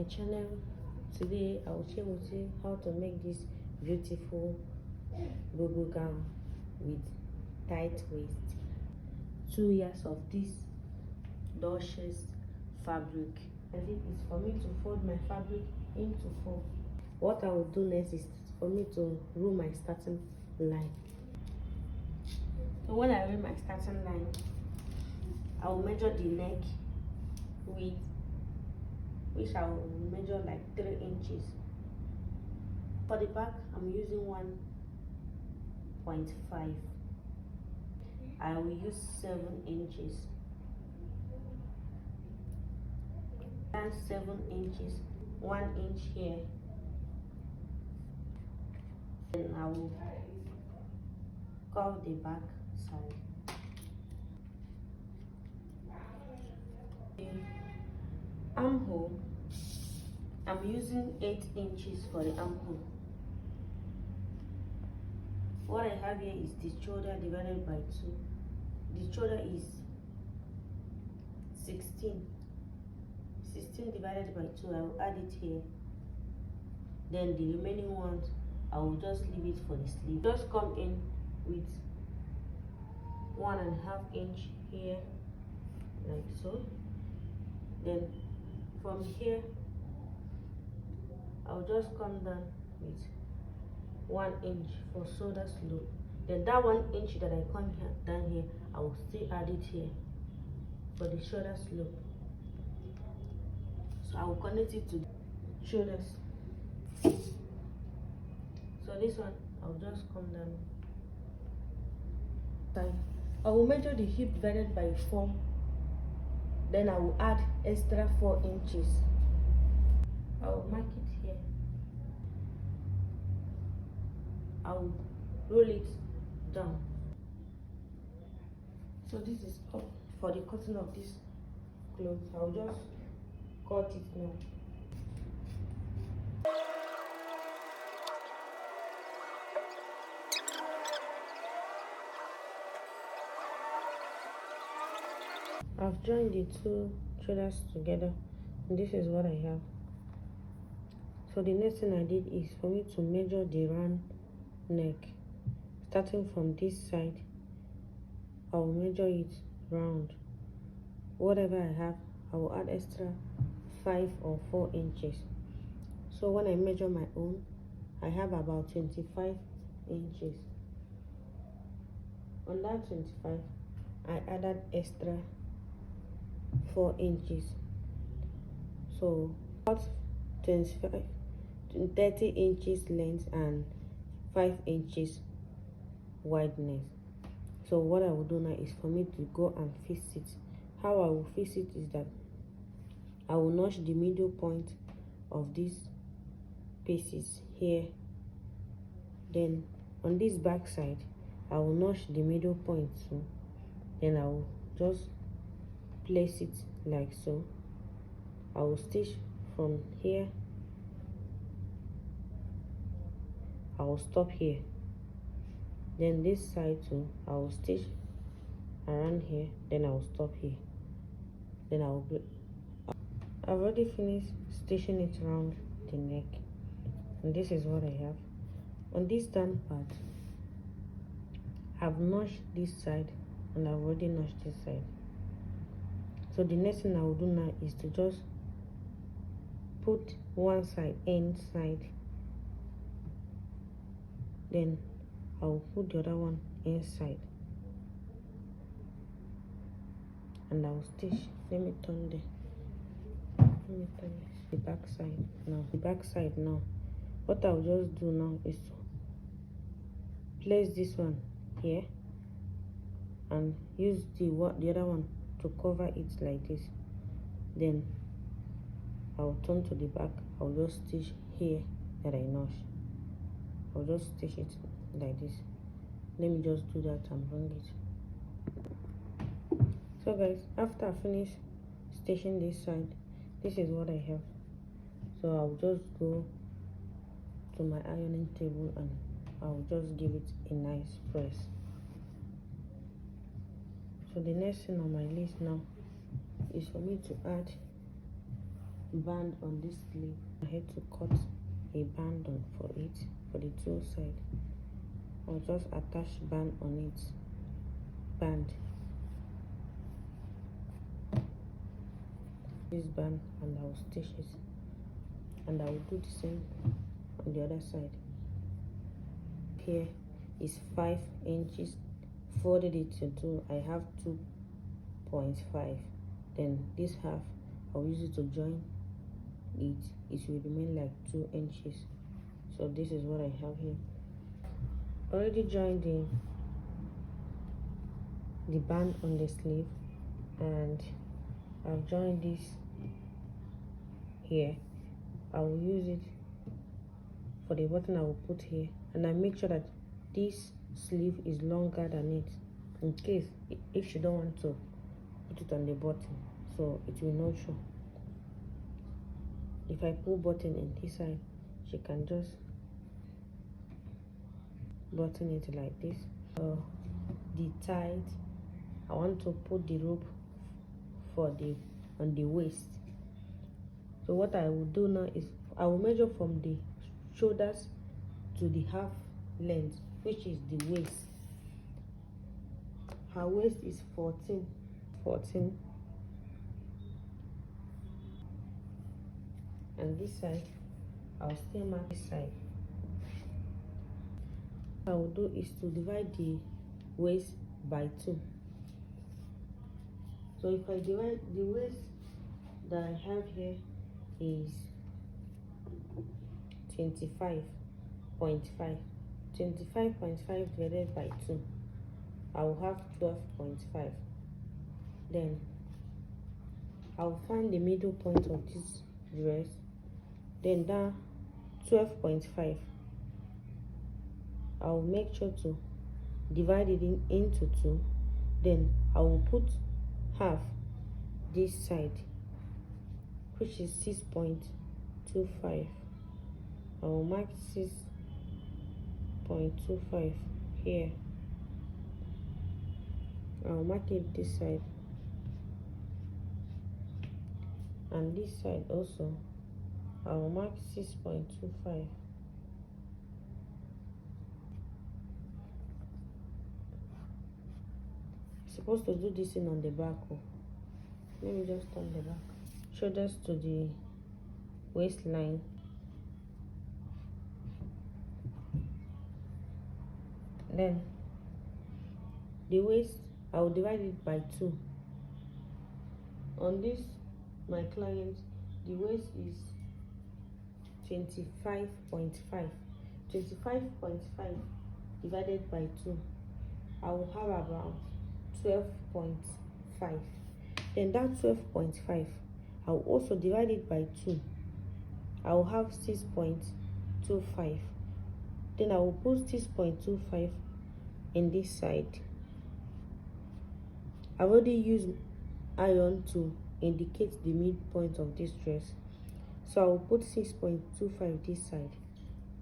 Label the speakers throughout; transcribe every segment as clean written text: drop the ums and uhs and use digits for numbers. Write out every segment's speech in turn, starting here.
Speaker 1: channel. Today I will share with you how to make this beautiful bubu gown with tight waist. 2 years of this luscious fabric. I think it's for me to fold my fabric into 4. What I will do next is for me to rule my starting line. So when I rule my starting line, I will measure the neck width, which I will measure like 3 inches. For the back, I'm using 1.5. I will use 7 inches. And 7 inches, 1 inch here. Then I will curve the back side. Armhole, I'm using 8 inches for the armhole. What I have here is the shoulder divided by 2. The shoulder is 16. 16 divided by 2, I will add it here. Then the remaining ones, I will just leave it for the sleeve. Just come in with 1.5 inch here, like so. Then from here, I'll just come down with 1 inch for shoulder slope. Then that 1 inch that I come here, down here, I will still add it here for the shoulder slope. So I will connect it to shoulders. So this one, I'll just come down. I will measure the hip divided by 4. Then I will add extra 4 inches. I will mark it here. I will roll it down. So this is all for the cutting of this cloth. I'll just cut it now. I've joined the 2 shoulders together, and this is what I have. So the next thing I did is for me to measure the round neck. Starting from this side, I will measure it round. Whatever I have, I will add extra 5 or 4 inches. So when I measure my own, I have about 25 inches. On that 25, I added extra 4 inches. So about 25 to 30 inches length and 5 inches wideness. So what I will do now is for me to go and fix it. How I will fix it is that I will notch the middle point of these pieces here. Then on this back side, I will notch the middle point too. Then I will just place it like so. I will stitch from here. I will stop here. Then this side too, I will stitch around here. Then I will stop here. Then I will. I've already finished stitching it around the neck, and this is what I have. On this down part, I've notched this side, and I've already notched this side. So the next thing I will do now is to just put one side inside, then I will put the other one inside, and I will stitch. Let me turn the back side now. The back side now. What I will just do now is to place this one here and use the other one to cover it like this. Then I will turn to the back. I will just stitch here that I notched. I'll just stitch it like this. Let me just do that and bring it. So guys, after I finish stitching this side, this is what I have. So I'll just go to my ironing table and I'll just give it a nice press. So the next thing on my list now is for me to add band on this sleeve. I had to cut a band on for it for the two side. I'll just attach band on it. Band. This band, and I'll stitch it. And I will do the same on the other side. Here is 5 inches. Folded it to 2. I have 2.5. Then this half, I'll use it to join it. It will remain like 2 inches. So this is what I have here. Already joined the band on the sleeve, and I've joined this here. I will use it for the button I will put here, and I make sure that this sleeve is longer than it, in case if you don't want to put it on the button, so it will not show. If I put button in this side, she can just button it like this. The tight, I want to put the rope for on the waist. So what I will do now is I will measure from the shoulders to the half length, which is the waist. Her waist is 14. And this side, I'll still mark this side. What I will do is to divide the waist by 2. So if I divide the waist that I have here is 25.5. 25.5 divided by 2, I will have 12.5. Then I will find the middle point of this dress. Then that 12.5, I will make sure to divide it into 2. Then I will put half this side, which is 6.25. I will mark 6.25 here. I will mark it this side, and this side also I will mark 6.25. Supposed to do this in on the back. Let me just turn the back. Shoulders to the waistline. Then the waist, I will divide it by 2. On this, my client, the waist is 25.5. 25.5 divided by 2, I will have about 12.5. Then that 12.5, I will also divide it by 2. I will have 6.25. Then I will put 6.25 in this side. I've already used iron to indicate the midpoint of this dress, so I will put 6.25 this side,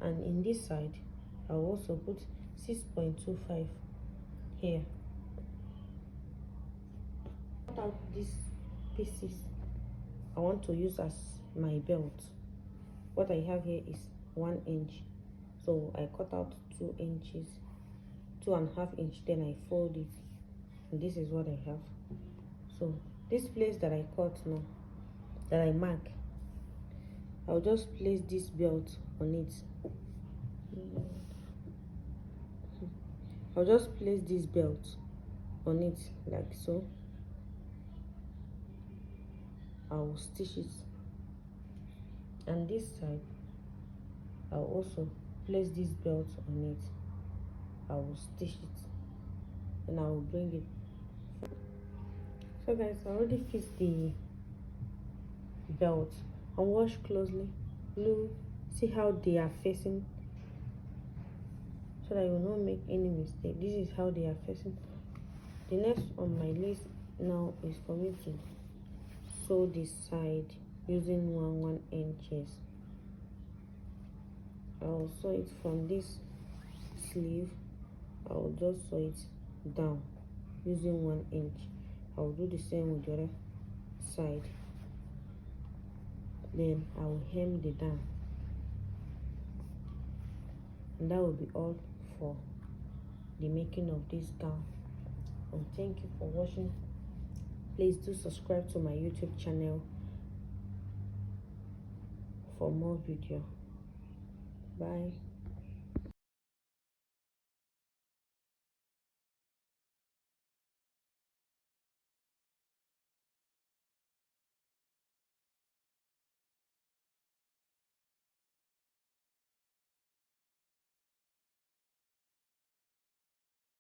Speaker 1: and in this side I will also put 6.25 here. Cut out these pieces I want to use as my belt. What I have here is 1 inch, so I cut out 2 inches, 2.5 inch, then I fold it, and this is what I have. So this place that I cut now, that I mark, I'll just place this belt on it. I'll just place this belt on it like so. I will stitch it, and this side I'll also place this belt on it. I will stitch it, and I will bring it. So guys, I already fixed the belt, and watch closely. Look, see how they are facing, so that you will not make any mistake. This is how they are facing. The next on my list now is for me to sew this side using 1 inches. I will sew it from this sleeve. I will just sew it down using 1 inch. I will do the same with the other side. then I will hem the down, and that will be all for the making of this gown. And thank you for watching. Please do subscribe to my YouTube channel for more video. Bye.